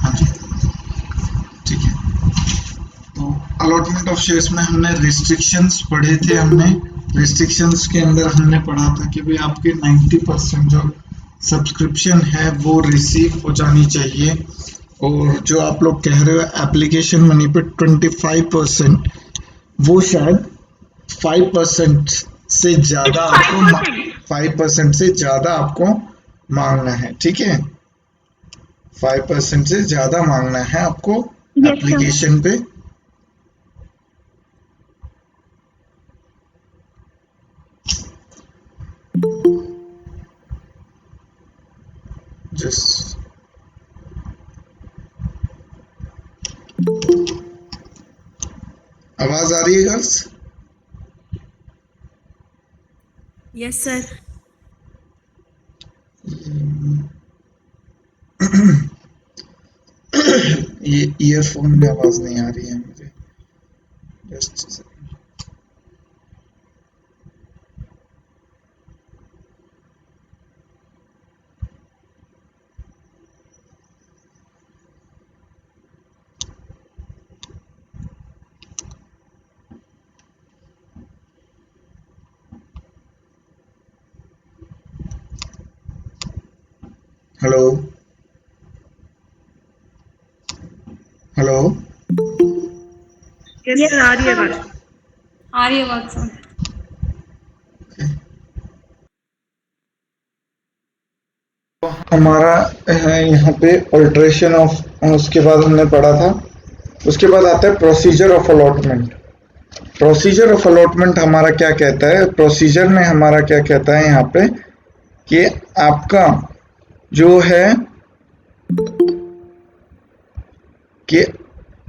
हाँ जी, ठीक है। तो अलॉटमेंट ऑफ शेयर्स में हमने रिस्ट्रिक्शंस पढ़े थे। हमने रिस्ट्रिक्शंस के अंदर हमने पढ़ा था कि भाई आपके 90% जो सब्सक्रिप्शन है वो रिसीव हो जानी चाहिए, और जो आप लोग कह रहे हो एप्लीकेशन मनी पे 25%, वो शायद 5% से ज्यादा आपको 5% से ज्यादा आपको मांगना है, ठीक है। 5% से ज्यादा मांगना है आपको यस सर। एप्लीकेशन पे। जस्ट आवाज आ रही है गर्ल्स? Yes sir. ये ईयरफोन में आवाज नहीं आ रही है मुझे। Just hello hello. Yes sir, आ रही है बात। आ रही है बात सर। हमारा है यहाँ पे अल्ट्रेशन ऑफ, उसके बाद हमने पढ़ा था। उसके बाद आता है procedure of allotment. Procedure of allotment हमारा क्या कहता है? प्रोसीजर में हमारा क्या कहता है यहाँ पे कि आपका जो है कि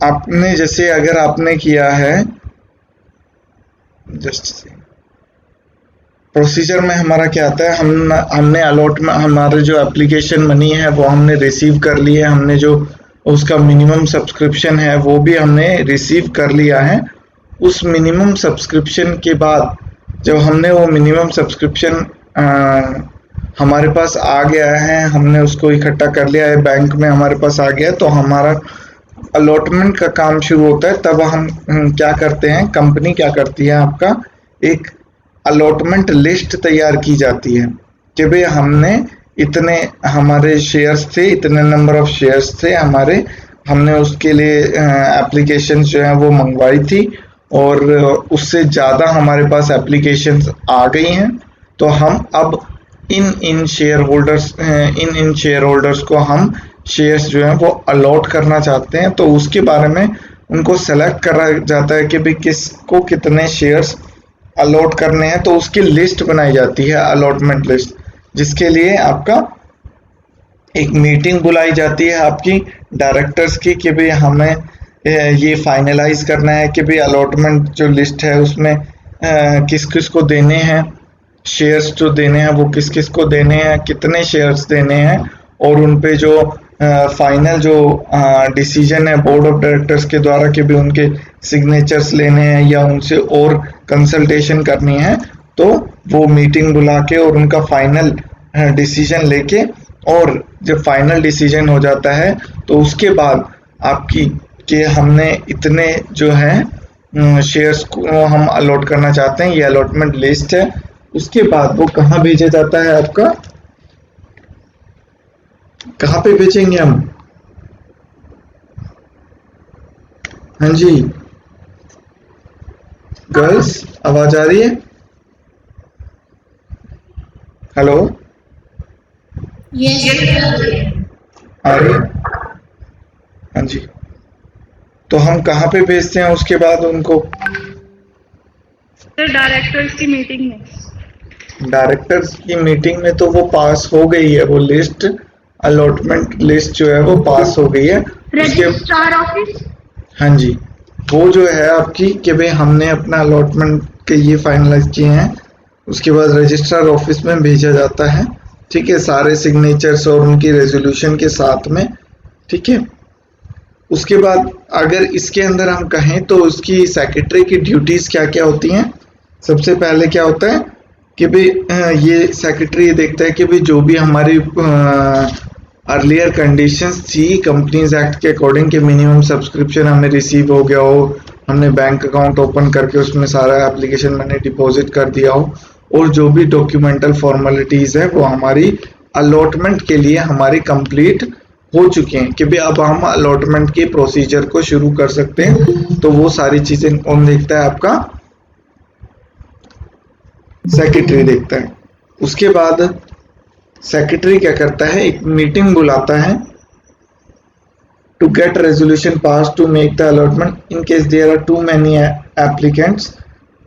आपने जैसे अगर आपने किया है, जस्ट प्रोसीजर में हमारा क्या आता है, हमने अलॉटमेंट, हमारे जो एप्लीकेशन मनी है वो हमने रिसीव कर ली है, हमने जो उसका मिनिमम सब्सक्रिप्शन है वो भी हमने रिसीव कर लिया है। उस मिनिमम सब्सक्रिप्शन के बाद जब हमने वो मिनिमम सब्सक्रिप्शन हमारे पास आ गया है, हमने उसको इकट्ठा कर लिया है, बैंक में हमारे पास आ गया है, तो हमारा अलॉटमेंट का काम शुरू होता है। तब हम क्या करते हैं, कंपनी क्या करती है, आपका एक अलॉटमेंट लिस्ट तैयार की जाती है कि भाई हमने इतने हमारे शेयर्स थे, इतने नंबर ऑफ शेयर्स थे हमारे, हमने उसके लिए एप्लीकेशन जो है वो मंगवाई थी, और उससे ज़्यादा हमारे पास एप्लीकेशंस आ गई हैं। तो हम अब इन शेयर होल्डर्स को हम शेयर्स जो हैं वो अलॉट करना चाहते हैं। तो उसके बारे में उनको सेलेक्ट करा जाता है कि भाई किसको कितने शेयर्स अलॉट करने हैं, तो उसकी लिस्ट बनाई जाती है, अलॉटमेंट लिस्ट, जिसके लिए आपका एक मीटिंग बुलाई जाती है आपकी डायरेक्टर्स की कि भाई हमें ये फाइनलाइज करना है कि भाई अलॉटमेंट जो लिस्ट है उसमें किस किस को देने हैं शेयर्स, जो देने हैं वो किस किस को देने हैं, कितने शेयर्स देने हैं, और उन पे जो फाइनल जो डिसीजन है बोर्ड ऑफ डायरेक्टर्स के द्वारा कि भी उनके सिग्नेचर्स लेने हैं या उनसे और कंसल्टेशन करनी है, तो वो मीटिंग बुला के और उनका फाइनल डिसीजन लेके, और जब फाइनल डिसीजन हो जाता है तो उसके बाद आपकी कि हमने इतने जो है शेयर्स को हम अलॉट करना चाहते हैं, ये अलॉटमेंट लिस्ट है। उसके बाद वो कहाँ भेजा जाता है आपका, कहाँ पे भेजेंगे हम? हाँ जी गर्ल्स, आवाज आ रही है? हेलो, यस आ रही है? हाँ जी। तो हम कहाँ पे भेजते हैं उसके बाद उनको? सर, डायरेक्टर्स की मीटिंग में। डायरेक्टर्स की मीटिंग में तो वो पास हो गई है, वो लिस्ट, अलॉटमेंट लिस्ट जो है वो पास हो गई है। Registrar office. हाँ जी, वो जो है आपकी कि भाई हमने अपना अलॉटमेंट के ये फाइनलाइज किए हैं, उसके बाद रजिस्ट्रार ऑफिस में भेजा जाता है, ठीक है, सारे सिग्नेचर्स और उनकी रेजोल्यूशन के साथ में, ठीक है। उसके बाद अगर इसके अंदर हम कहें तो उसकी सेक्रेटरी की ड्यूटीज क्या क्या होती हैं? सबसे पहले क्या होता है कि भाई ये सेक्रेटरी देखता है कि भाई जो भी हमारी अर्लियर कंडीशंस थी कंपनीज एक्ट के अकॉर्डिंग कि मिनिमम सब्सक्रिप्शन हमें रिसीव हो गया हो, हमने बैंक अकाउंट ओपन करके उसमें सारा एप्लीकेशन मैंने डिपॉजिट कर दिया हो, और जो भी डॉक्यूमेंटल फॉर्मेलिटीज है वो हमारी अलॉटमेंट के लिए हमारी कंप्लीट हो चुकी हैं कि भाई अब हम अलॉटमेंट के प्रोसीजर को शुरू कर सकते हैं। तो वो सारी चीजें कौन देखता है? आपका सेक्रेटरी देखता है। उसके बाद सेक्रेटरी क्या करता है? एक मीटिंग बुलाता है to get resolution passed to make the allotment in case there are too many applicants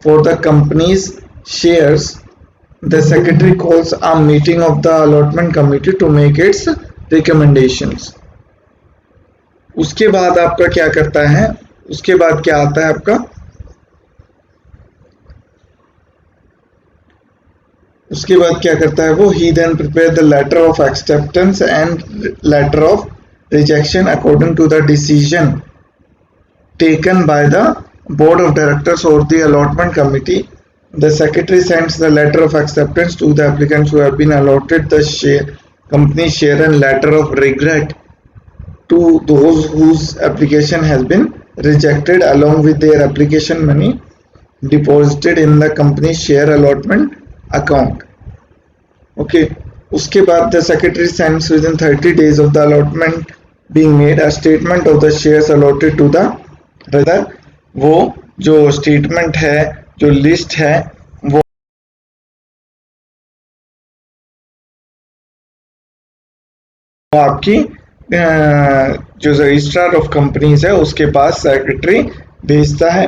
for the company's shares. The secretary calls a meeting of the allotment committee to make its recommendations. उसके बाद आपका क्या करता है? उसके बाद क्या आता है आपका? उसके बाद क्या करता है वो? He then prepare the letter of acceptance and letter of rejection according to the decision taken by the board of directors or the allotment committee. The secretary sends the letter of acceptance to the applicants who have been allotted the company share and letter of regret to those whose application has been rejected along with their application money deposited in the company share allotment account. Okay. उसके बाद the secretary sends within 30 days of the allotment being made a statement of the shares allotted to the rather वो जो statement है, जो list है, वो आपकी जो रजिस्ट्रार ऑफ कंपनीज है उसके पास सेक्रेटरी भेजता है।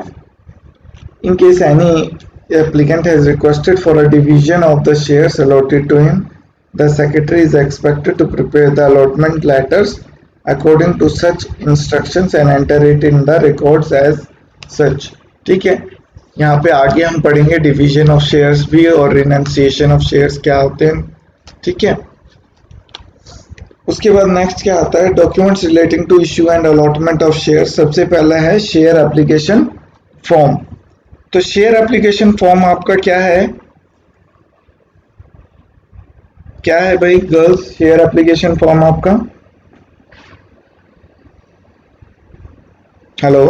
In case any applicant has requested for a division of the shares allotted to him, the secretary is expected to prepare the allotment letters according to such instructions and enter it in the records as such. ठीक है, यहाँ पे आगे हम पढ़ेंगे division of shares भी और renunciation of shares क्या होते हैं। ठीक है, उसके बाद नेक्स्ट क्या आता है? Documents relating to issue and allotment of shares. सबसे पहला है शेयर एप्लीकेशन फॉर्म। तो शेयर एप्लीकेशन फॉर्म आपका क्या है? क्या है भाई गर्ल्स शेयर एप्लीकेशन फॉर्म आपका? हेलो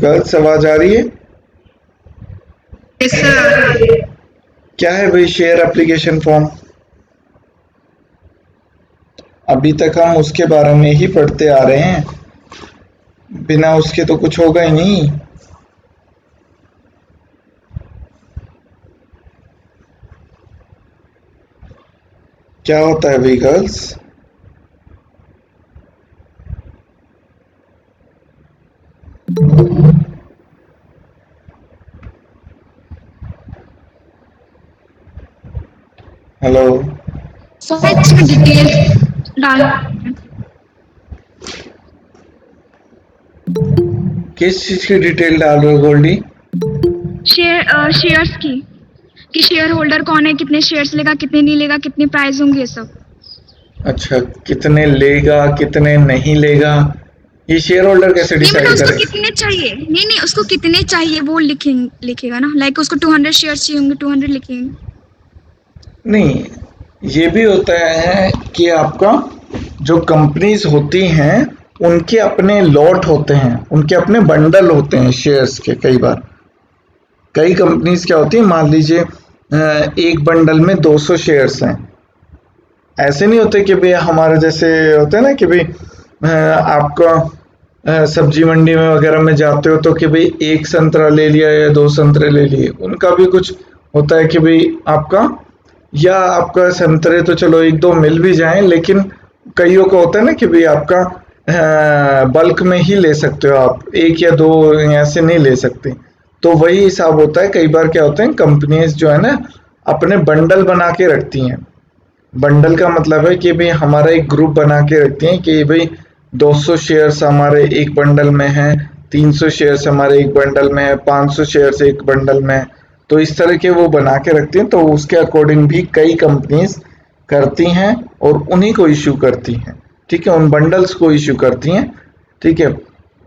गर्ल्स, आवाज आ रही है? Yes, sir. क्या है भाई शेयर एप्लीकेशन फॉर्म? अभी तक हम उसके बारे में ही पढ़ते आ रहे हैं, बिना उसके तो कुछ होगा ही नहीं। क्या होता है भाई गर्ल्स? हेलो सर इसमें डिटेल डाल किस चीज की डिटेल डाल रहे हो गोल्डी? शेयर्स की कि शेयर होल्डर कौन है, कितने शेयर्स लेगा, कितने नहीं लेगा, कितनी प्राइस होंगे, ये सब। अच्छा, कितने लेगा कितने नहीं लेगा, ये शेयर होल्डर कैसे नहीं मतलब डिसाइड उसको करेगा? कितने चाहिए, नहीं उसको कितने चाहिए वो लिखेगा ना, लाइक उसको 200 शेयर्स चाहिए होंगे, 200 लिखेंगे। नहीं, ये भी होता है कि आपका जो कंपनीज होती हैं उनके अपने लॉट होते हैं, उनके अपने बंडल होते हैं शेयर्स के। कई बार कई कंपनीज क्या होती है, मान लीजिए एक बंडल में 200 शेयर्स हैं। ऐसे नहीं होते कि भाई हमारे जैसे होते हैं ना कि भाई आपका सब्जी मंडी में वगैरह में जाते हो तो कि भाई एक संतरा ले लिया या 2 संतरे ले लिए। उनका भी कुछ होता है कि भाई आपका संतरे तो चलो 1-2 मिल भी जाएं, लेकिन कईयों का होता है ना कि भाई आपका बल्क में ही ले सकते हो, आप 1 या 2 ऐसे नहीं ले सकते। तो वही हिसाब होता है। कई बार क्या होते हैं कंपनीज जो है ना अपने बंडल बना के रखती हैं। बंडल का मतलब है कि भाई हमारा एक ग्रुप बना के रखती हैं कि भाई 200 शेयर्स हमारे एक बंडल में हैं, 300 शेयर्स हमारे एक बंडल में है, 500 शेयर्स एक बंडल में है। तो इस तरह के वो बना के रखती हैं। तो उसके अकॉर्डिंग भी कई कंपनीज करती हैं और उन्हीं को इश्यू करती हैं। ठीक है, उन बंडल्स को इश्यू करती हैं। ठीक है,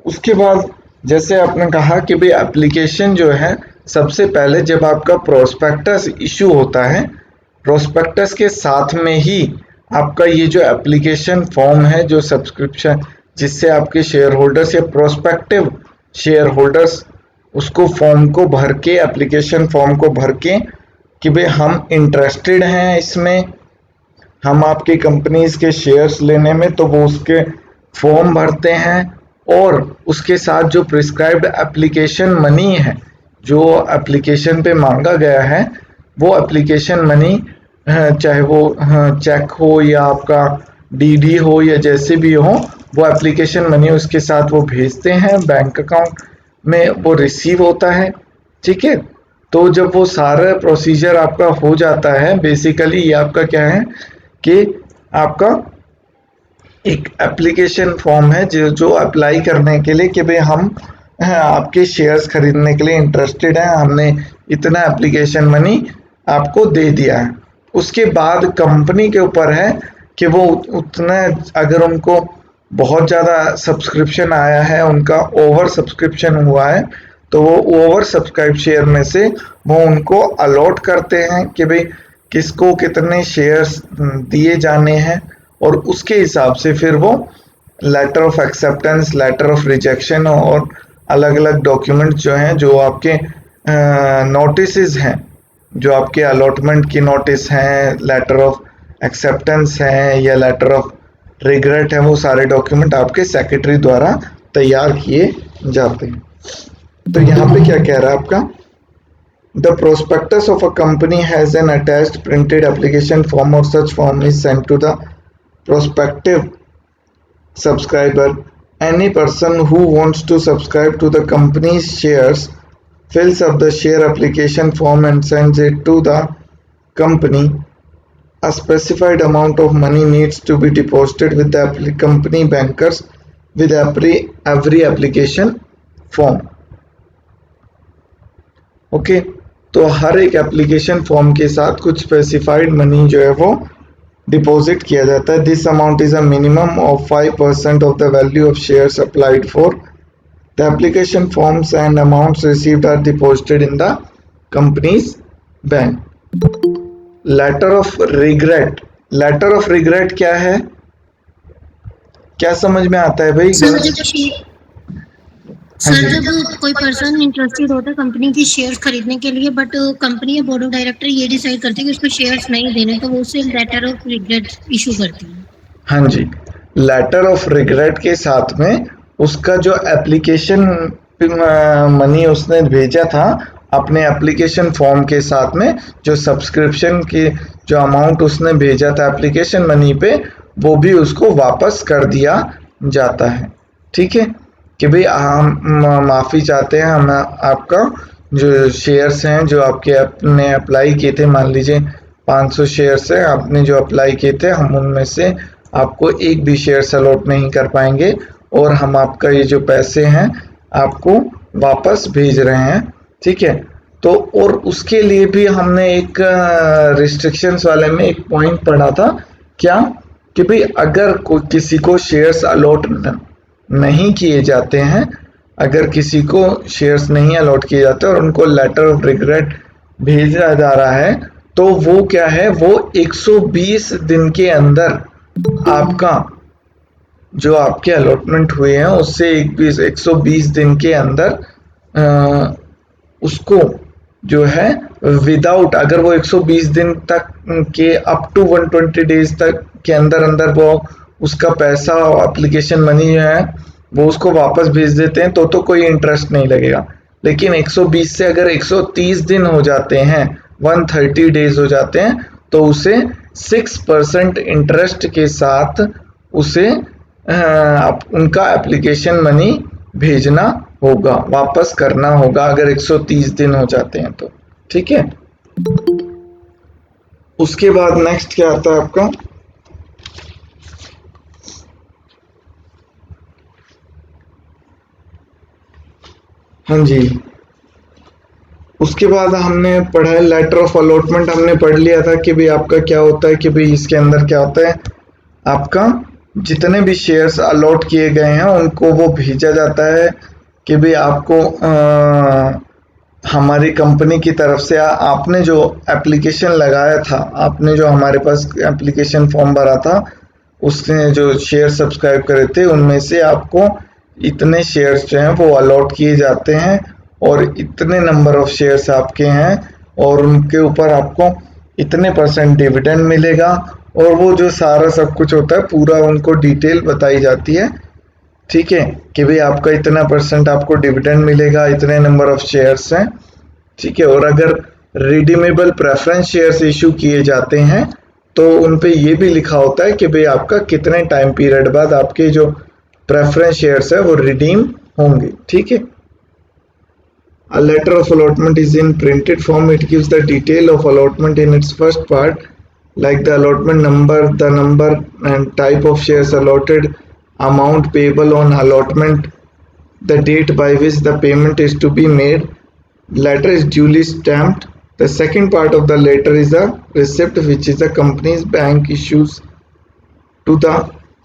उसके बाद जैसे आपने कहा कि भाई एप्लीकेशन जो है सबसे पहले जब आपका प्रोस्पेक्टस इशू होता है, प्रोस्पेक्टस के साथ में ही आपका ये जो एप्लीकेशन फॉर्म है, जो सब्सक्रिप्शन जिससे आपके शेयर होल्डर्स या प्रोस्पेक्टिव शेयर होल्डर्स उसको फॉर्म को भर के, एप्लीकेशन फॉर्म को भर के कि भाई हम इंटरेस्टेड हैं इसमें, हम आपकी कंपनीज के शेयर्स लेने में, तो वो उसके फॉर्म भरते हैं और उसके साथ जो प्रिस्क्राइब्ड एप्लीकेशन मनी है, जो एप्लीकेशन पे मांगा गया है, वो एप्लीकेशन मनी चाहे वो चेक हो या आपका डीडी हो या जैसे भी हो, वो एप्लीकेशन मनी उसके साथ वो भेजते हैं, बैंक अकाउंट में वो रिसीव होता है। ठीक है, तो जब वो सारा प्रोसीजर आपका हो जाता है, बेसिकली ये आपका क्या है कि आपका एक एप्लीकेशन फॉर्म है जो अप्लाई करने के लिए कि भाई हम आपके शेयर्स खरीदने के लिए इंटरेस्टेड हैं, हमने इतना एप्लीकेशन मनी आपको दे दिया है। उसके बाद कंपनी के ऊपर है कि वो उतना, अगर उनको बहुत ज़्यादा सब्सक्रिप्शन आया है, उनका ओवर सब्सक्रिप्शन हुआ है, तो वो ओवर सब्सक्राइब शेयर में से वो उनको अलॉट करते हैं कि भाई किसको कितने शेयर्स दिए जाने हैं, और उसके हिसाब से फिर वो letter of acceptance, letter of rejection और अलग अलग डॉक्यूमेंट जो हैं, जो आपके नोटिसेस हैं, जो आपके अलॉटमेंट की नोटिस हैं, लेटर ऑफ एक्सेप्टेंस हैं या लेटर ऑफ रिग्रेट है, वो सारे डॉक्यूमेंट आपके सेक्रेटरी द्वारा तैयार किए जाते हैं। तो यहाँ पे क्या कह रहा है आपका, the prospectus of a company has an attached printed application form और such form is sent to the prospective subscriber. Any person who wants to subscribe to the company's shares fills up the share application form and sends it to the company. A specified amount of money needs to be deposited with the company bankers with every application form. Okay, तो हर एक application form के साथ कुछ specified money जो है वो deposit किया जाता है। This amount is a minimum of 5% of the value of shares applied for. The application forms and amounts received are deposited in the company's bank. Letter of regret, letter of regret क्या है, क्या समझ में आता है भाई? Sir जब कोई पर्सन इंटरेस्टेड होता है कंपनी की शेयर्स खरीदने के लिए, बट कंपनी या बोर्ड ऑफ डायरेक्टर ये डिसाइड करती है कि उसको शेयर्स नहीं देने, तो वो उसे लेटर ऑफ रिग्रेट इशू करती है। हाँ जी, लेटर ऑफ रिग्रेट के साथ में उसका जो एप्लीकेशन मनी उसने भेजा था अपने एप्लीकेशन फॉर्म के साथ में, जो सब्सक्रिप्शन की जो अमाउंट उसने भेजा था एप्लीकेशन मनी पे, वो भी उसको वापस कर दिया जाता है। ठीक है, कि भाई हम माफ़ी चाहते हैं, हम आपका जो शेयर्स हैं जो आपके आपने अप्लाई किए थे, मान लीजिए 500 शेयर्स हैं आपने जो अप्लाई किए थे, हम उनमें से आपको एक भी शेयर्स अलॉट नहीं कर पाएंगे और हम आपका ये जो पैसे हैं आपको वापस भेज रहे हैं। ठीक है, तो और उसके लिए भी हमने एक रिस्ट्रिक्शंस वाले में एक पॉइंट पढ़ा था, क्या कि भाई अगर कोई किसी को शेयर्स अलॉट नहीं किए जाते हैं, अगर किसी को शेयर्स नहीं अलॉट किए जाते और उनको लेटर ऑफ रिग्रेट भेजा जा रहा है, तो वो क्या है, वो 120 दिन के अंदर आपका जो आपके अलॉटमेंट हुए हैं उससे 120 दिन के अंदर उसको जो है विदाउट, अगर वो 120 दिन तक के अप टू 120 डेज तक के अंदर अंदर वो उसका पैसा और एप्लीकेशन मनी जो है वो उसको वापस भेज देते हैं तो कोई इंटरेस्ट नहीं लगेगा। लेकिन 120 से अगर 130 दिन हो जाते हैं, 130 डेज हो जाते हैं, तो उसे 6% इंटरेस्ट के साथ उसे उनका एप्लीकेशन मनी भेजना होगा, वापस करना होगा अगर 130 दिन हो जाते हैं तो। ठीक है, उसके बाद नेक्स्ट क्या आता है आपका, हाँ जी, उसके बाद हमने पढ़ा है लेटर ऑफ अलॉटमेंट। हमने पढ़ लिया था कि भाई आपका क्या होता है, कि भाई इसके अंदर क्या होता है, आपका जितने भी शेयर्स अलॉट किए गए हैं उनको वो भेजा जाता है कि भाई आपको हमारी कंपनी की तरफ से आपने जो एप्लीकेशन लगाया था, आपने जो हमारे पास एप्लीकेशन फॉर्म भरा था, उसने जो शेयर सब्सक्राइब करे थे उनमें से आपको इतने शेयर्स जो हैं वो अलॉट किए जाते हैं और इतने नंबर ऑफ शेयर्स आपके हैं और उनके ऊपर आपको इतने % डिविडेंड मिलेगा और वो जो सारा सब कुछ होता है पूरा उनको डिटेल बताई जाती है, ठीक है, कि भाई आपका इतना % आपको डिविडेंड मिलेगा, इतने नंबर ऑफ शेयर्स हैं, ठीक है। और अगर रिडीमेबल प्रेफरेंस शेयर्स इशू किए जाते हैं तो उन पे ये भी लिखा होता है कि भाई आपका कितने टाइम पीरियड बाद आपके जो प्रेफरेंस शेयर्स है वो रिडीम होंगे, ठीक है। A letter of allotment is in printed form. It gives the detail of allotment in its first part, like the allotment number, the number and type of shares allotted, amount payable on allotment, the date by which the payment is to be made. Letter is duly stamped. The second part of the letter is a receipt which is the company's bank issues to the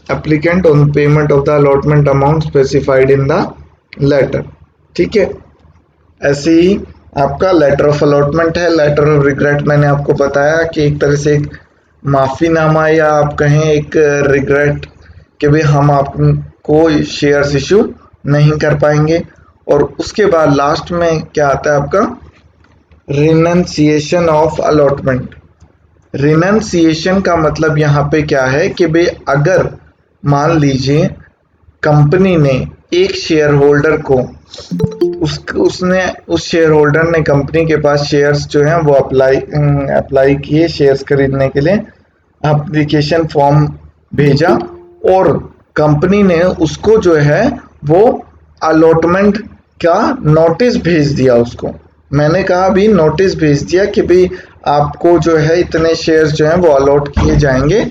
applicant on payment of the allotment amount specified in the letter, ठीक है। ऐसे ही आपका letter of allotment है। Letter of regret मैंने आपको बताया कि एक तरह से एक माफीनामा या आप कहें एक रिग्रेट कि भाई हम आपको शेयर्स इशू नहीं कर पाएंगे। और उसके बाद लास्ट में क्या आता है आपका रिनंसिएशन ऑफ अलॉटमेंट। रिनंसिएशन का मतलब यहाँ पे क्या है कि भाई अगर मान लीजिए कंपनी ने एक शेयर होल्डर को उस शेयर होल्डर ने कंपनी के पास शेयर्स जो हैं वो अप्लाई किए शेयर्स खरीदने के लिए, एप्लीकेशन फॉर्म भेजा और कंपनी ने उसको जो है वो अलॉटमेंट का नोटिस भेज दिया। उसको मैंने कहा अभी नोटिस भेज दिया कि भाई आपको जो है इतने शेयर्स जो हैं वो अलॉट किए जाएंगे,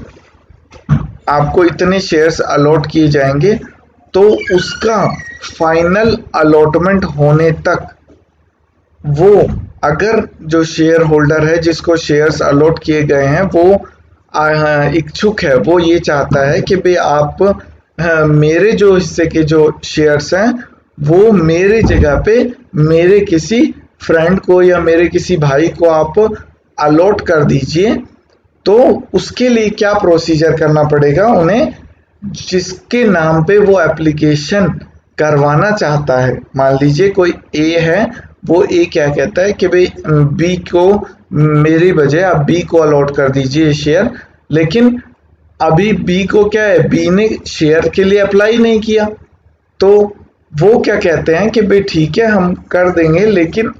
आपको इतने शेयर्स अलॉट किए जाएंगे। तो उसका फाइनल अलॉटमेंट होने तक वो अगर जो शेयर होल्डर है जिसको शेयर्स अलॉट किए गए हैं वो इच्छुक है, वो ये चाहता है कि भाई आप मेरे जो हिस्से के जो शेयर्स हैं वो मेरे जगह पे मेरे किसी फ्रेंड को या मेरे किसी भाई को आप अलॉट कर दीजिए। तो उसके लिए क्या प्रोसीजर करना पड़ेगा, उन्हें जिसके नाम पे वो एप्लीकेशन करवाना चाहता है, मान लीजिए कोई ए है, वो ए क्या कहता है कि भाई बी को मेरी बजाय आप बी को अलॉट कर दीजिए शेयर, लेकिन अभी बी को क्या है, बी ने शेयर के लिए अप्लाई नहीं किया, तो वो क्या कहते हैं कि भाई ठीक है हम कर देंगे, लेकिन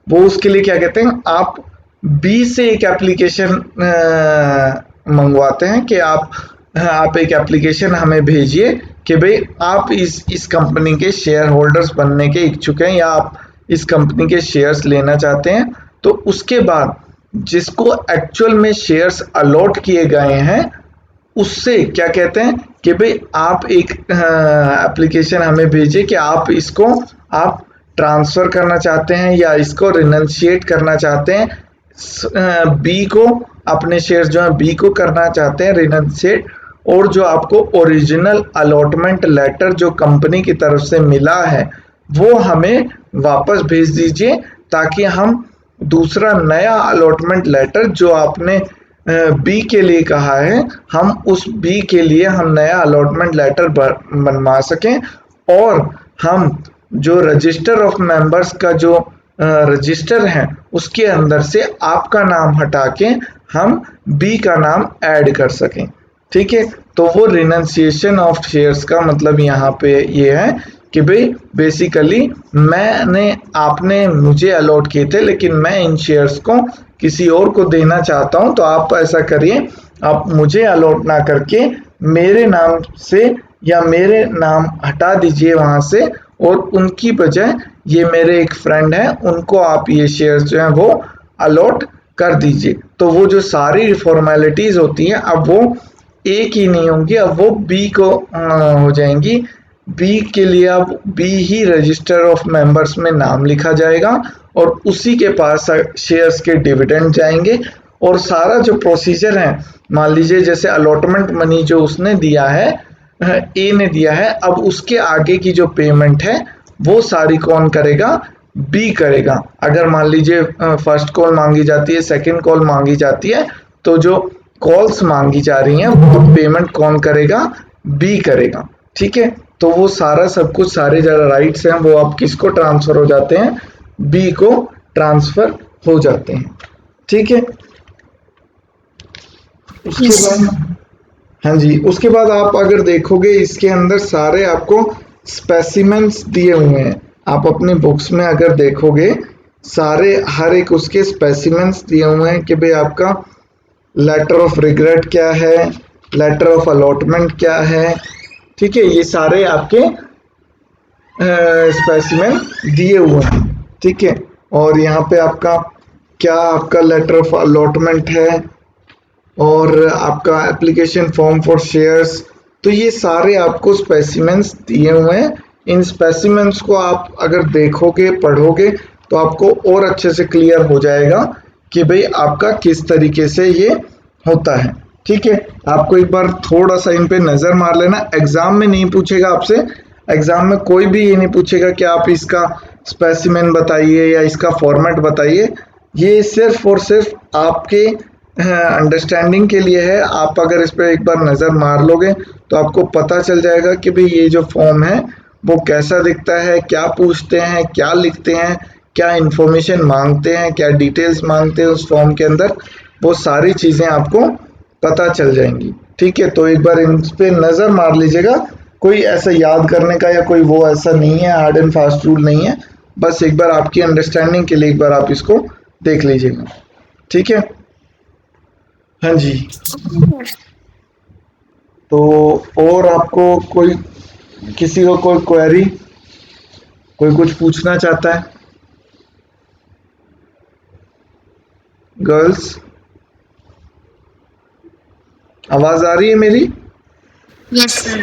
वो उसके लिए क्या कहते हैं आप बी से एक एप्लीकेशन मंगवाते हैं कि आप एक एप्लीकेशन हमें भेजिए कि भाई आप इस कंपनी के शेयर होल्डर्स बनने के इच्छुक हैं या आप इस कंपनी के शेयर्स लेना चाहते हैं। तो उसके बाद जिसको एक्चुअल में शेयर्स अलॉट किए गए हैं उससे क्या कहते हैं कि भाई आप एक एप्लीकेशन हमें भेजिए कि आप इसको आप ट्रांसफर करना चाहते हैं या इसको रिनंशिएट करना चाहते हैं, बी को अपने शेयर्स जो है बी को करना चाहते हैं रिनंशिएट, और जो आपको ओरिजिनल अलॉटमेंट लेटर जो कंपनी की तरफ से मिला है वो हमें वापस भेज दीजिए ताकि हम दूसरा नया अलॉटमेंट लेटर जो आपने बी के लिए कहा है हम उस बी के लिए हम नया अलॉटमेंट लेटर बनवा सकें और हम जो रजिस्टर ऑफ मेंबर्स का जो रजिस्टर है उसके अंदर से आपका नाम हटा के हम बी का नाम ऐड कर सकें, ठीक है। तो वो रिनंसिएशन ऑफ शेयर्स का मतलब यहाँ पे ये है कि भाई बेसिकली आपने मुझे अलॉट किए थे लेकिन मैं इन शेयर्स को किसी और को देना चाहता हूँ, तो आप ऐसा करिए आप मुझे अलॉट ना करके मेरे नाम से या मेरे नाम हटा दीजिए वहाँ से और उनकी बजाय ये मेरे एक फ्रेंड हैं उनको आप ये शेयर्स जो हैं वो अलॉट कर दीजिए। तो वो जो सारी फॉर्मेलिटीज होती हैं अब वो ए की नहीं होंगी, अब वो बी को हो जाएंगी। बी के लिए अब बी ही रजिस्टर ऑफ मेंबर्स में नाम लिखा जाएगा और उसी के पास शेयर्स के डिविडेंड जाएंगे और सारा जो प्रोसीजर है, मान लीजिए जैसे अलॉटमेंट मनी जो उसने दिया है ए ने दिया है, अब उसके आगे की जो पेमेंट है वो सारी कौन करेगा, बी करेगा। अगर मान लीजिए फर्स्ट कॉल मांगी जाती है, सेकंड कॉल मांगी जाती है, तो जो कॉल्स मांगी जा रही हैं वो पेमेंट कौन करेगा? बी करेगा। ठीक है, तो वो सारा सब कुछ, सारे जो राइट्स हैं वो अब किसको ट्रांसफर हो जाते हैं? बी को ट्रांसफर हो जाते हैं। ठीक है, उसके Yes. बाद हाँ जी, उसके बाद आप अगर देखोगे इसके अंदर सारे आपको स्पेसिमेंस दिए हुए हैं। आप अपनी बुक्स में अगर देखोगे सारे हर एक उसके स्पेसिमेंस दिए हुए हैं कि भाई आपका लेटर ऑफ रिग्रेट क्या है, लेटर ऑफ अलॉटमेंट क्या है। ठीक है, ये सारे आपके स्पेसिमेन दिए हुए हैं। ठीक है, और यहाँ पे आपका क्या आपका लेटर ऑफ अलॉटमेंट है और आपका एप्लीकेशन फॉर्म फॉर शेयर्स, तो ये सारे आपको स्पेसिमेंस दिए हुए हैं। इन स्पेसिमेंस को आप अगर देखोगे, पढ़ोगे, तो आपको और अच्छे से क्लियर हो जाएगा कि भाई आपका किस तरीके से ये होता है। ठीक है, आपको एक बार थोड़ा सा इन पे नज़र मार लेना। एग्जाम में नहीं पूछेगा आपसे, एग्जाम में कोई भी ये नहीं पूछेगा कि आप इसका स्पेसिमेन बताइए या इसका फॉर्मेट बताइए। ये सिर्फ और सिर्फ आपके अंडरस्टैंडिंग के लिए है। आप अगर इस पर एक बार नज़र मार लोगे तो आपको पता चल जाएगा कि भाई ये जो फॉर्म है वो कैसा दिखता है, क्या पूछते हैं, क्या लिखते हैं, क्या इन्फॉर्मेशन मांगते हैं, क्या डिटेल्स मांगते हैं उस फॉर्म के अंदर, वो सारी चीज़ें आपको पता चल जाएंगी। ठीक है, तो एक बार इन पे नज़र मार लीजिएगा। कोई ऐसा याद करने का या कोई वो ऐसा नहीं है, हार्ड एंड फास्ट रूल नहीं है। बस एक बार आपकी अंडरस्टैंडिंग के लिए एक बार आप इसको देख लीजिएगा। ठीक है, हाँ जी। तो और आपको कोई, किसी को कोई क्वेरी, कोई कुछ पूछना चाहता है? गर्ल्स, आवाज आ रही है मेरी? Yes, sir.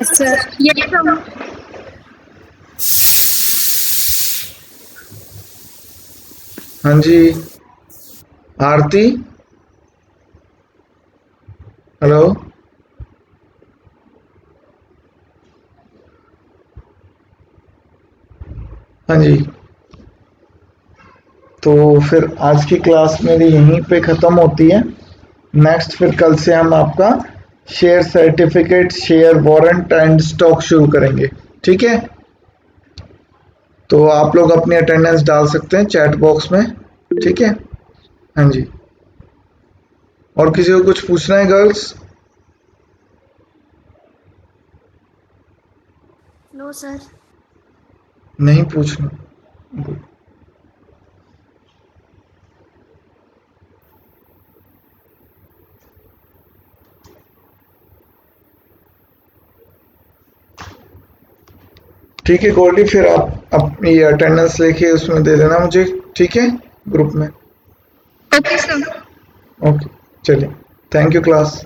सर ये तो हाँ जी, आरती, हेलो। हाँ जी, तो फिर आज की क्लास मेरी यहीं पे ख़त्म होती है। नेक्स्ट फिर कल से हम आपका share certificate, share warrant and stock शुरू करेंगे। ठीक है, तो आप लोग अपनी अटेंडेंस डाल सकते हैं चैट बॉक्स में। ठीक है, हाँ जी। और किसी को कुछ पूछना है गर्ल्स? No, sir. नहीं पूछना। Good. ठीक है गोल्डी, फिर आप अपनी अटेंडेंस लेके उसमें दे देना मुझे। ठीक है, ग्रुप में। Okay sir. ओके, चलिए, thank you class.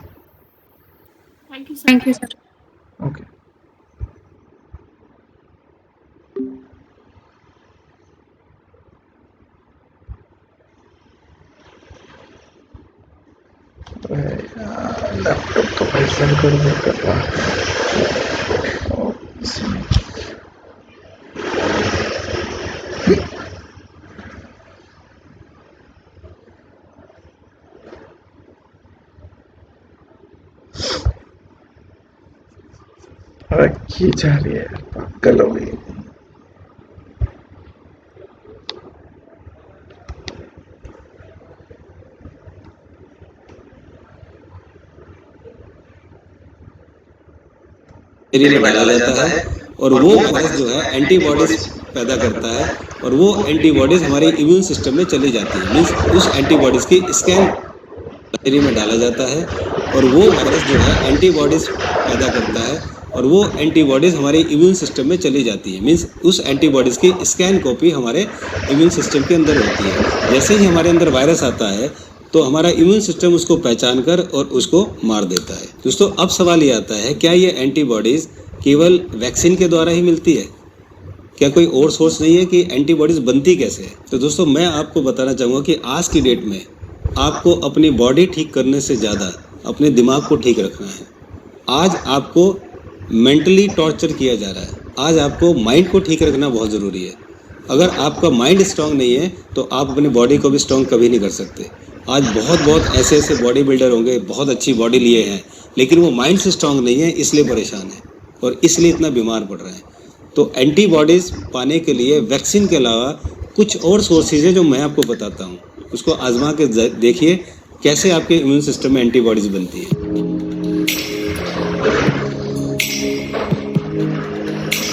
Thank you, sir. Okay. Laptop तो भाई सर गड़बड़ कर रहा है। और इसमें रखी जा रही है, पागल हो गई। शरीर में डाला जाता है और वो वायरस जो है एंटीबॉडीज पैदा करता है और वो एंटीबॉडीज हमारे इम्यून सिस्टम में चली जाती है। मीन्स उस एंटीबॉडीज की स्कैन शरीर में डाला जाता है और वो वायरस जो है एंटीबॉडीज पैदा करता है और वो एंटीबॉडीज हमारे इम्यून सिस्टम में चली जाती है। मीन्स उस एंटीबॉडीज की स्कैन कॉपी हमारे इम्यून सिस्टम के अंदर होती है। जैसे ही हमारे अंदर वायरस आता है तो हमारा इम्यून सिस्टम उसको पहचान कर और उसको मार देता है। दोस्तों, अब सवाल ये आता है, क्या ये एंटीबॉडीज़ केवल वैक्सीन के द्वारा ही मिलती है? क्या कोई और सोर्स नहीं है कि एंटीबॉडीज़ बनती कैसे है? तो दोस्तों, मैं आपको बताना चाहूँगा कि आज की डेट में आपको अपनी बॉडी ठीक करने से ज़्यादा अपने दिमाग को ठीक रखना है। आज आपको मेंटली टॉर्चर किया जा रहा है। आज आपको माइंड को ठीक रखना बहुत ज़रूरी है। अगर आपका माइंड स्ट्रांग नहीं है तो आप अपनी बॉडी को भी स्ट्रांग कभी नहीं कर सकते। आज बहुत ऐसे ऐसे बॉडी बिल्डर होंगे, बहुत अच्छी बॉडी लिए हैं, लेकिन वो माइंड से स्ट्रांग नहीं है, इसलिए परेशान है और इसलिए इतना बीमार पड़ रहे हैं। तो एंटीबॉडीज़ पाने के लिए वैक्सीन के अलावा कुछ और सोर्सेज है जो मैं आपको बताता हूँ, उसको आजमा के देखिए कैसे आपके इम्यून सिस्टम में एंटीबॉडीज़ बनती है।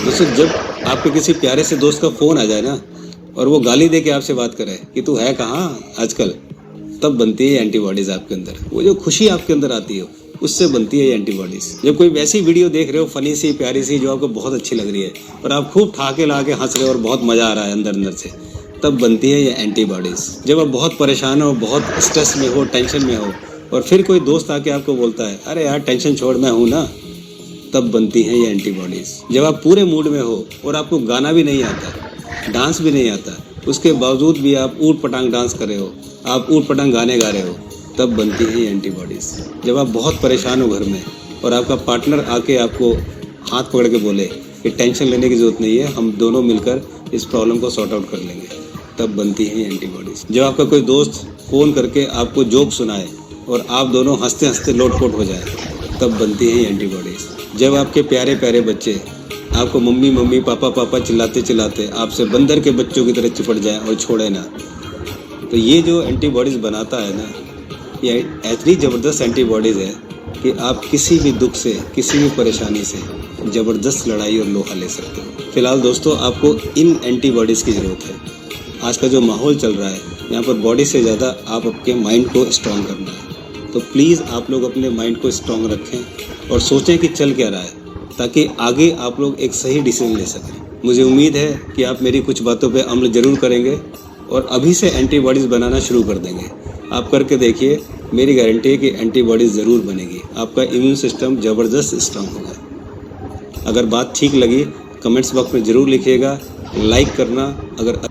दोस्तों, जब आपके किसी प्यारे से दोस्त का फ़ोन आ जाए ना और वो गाली दे के आपसे बात करे कि तू है कहाँ आजकल, तब बनती है एंटीबॉडीज़ आपके अंदर। वो जो खुशी आपके अंदर आती है उससे बनती है ये एंटीबॉडीज़। जब कोई वैसी वीडियो देख रहे हो फनी सी प्यारी सी जो आपको बहुत अच्छी लग रही है और आप खूब ठाके ला के हंस रहे हो और बहुत मज़ा आ रहा है अंदर से, तब बनती है ये एंटीबॉडीज़। जब आप बहुत परेशान हो, बहुत स्ट्रेस में हो, टेंशन में हो और फिर कोई दोस्त आके आपको बोलता है अरे यार टेंशन छोड़, मैं हूँ ना, तब बनती हैं ये एंटीबॉडीज़। जब आप पूरे मूड में हो और आपको गाना भी नहीं आता, डांस भी नहीं आता, उसके बावजूद भी आप ऊट पटांग डांस कर रहे हो, आप ऊट पटांग गाने गा रहे हो, तब बनती है ये एंटीबॉडीज़। जब आप बहुत परेशान हो घर में और आपका पार्टनर आके आपको हाथ पकड़ के बोले कि टेंशन लेने की ज़रूरत नहीं है, हम दोनों मिलकर इस प्रॉब्लम को सॉर्ट आउट कर लेंगे, तब बनती है ये एंटीबॉडीज़। जब आपका कोई दोस्त फ़ोन करके आपको जोक सुनाए और आप दोनों हंसते हंसते लोटपोट हो जाए, तब बनती है ये एंटीबॉडीज़। जब आपके प्यारे प्यारे बच्चे आपको मम्मी मम्मी पापा पापा चिल्लाते चिल्लाते आपसे बंदर के बच्चों की तरह चिपट जाए और छोड़े ना, तो ये जो एंटीबॉडीज़ बनाता है ना, ये इतनी ज़बरदस्त एंटीबॉडीज़ है कि आप किसी भी दुख से, किसी भी परेशानी से ज़बरदस्त लड़ाई और लोहा ले सकते हो। फिलहाल दोस्तों, आपको इन एंटीबॉडीज़ की ज़रूरत है। आज का जो माहौल चल रहा है यहाँ पर बॉडी से ज़्यादा आप आपके माइंड को स्ट्रॉन्ग करना है। तो प्लीज़ आप लोग अपने माइंड को स्ट्रॉन्ग रखें और सोचें कि चल क्या रहा है, ताकि आगे आप लोग एक सही डिसीजन ले सकें। मुझे उम्मीद है कि आप मेरी कुछ बातों पे अमल ज़रूर करेंगे और अभी से एंटीबॉडीज़ बनाना शुरू कर देंगे। आप करके देखिए, मेरी गारंटी है कि एंटीबॉडीज़ ज़रूर बनेगी, आपका इम्यून सिस्टम ज़बरदस्त स्ट्रॉन्ग होगा। अगर बात ठीक लगी कमेंट्स बॉक्स में ज़रूर लिखिएगा, लाइक करना। अगर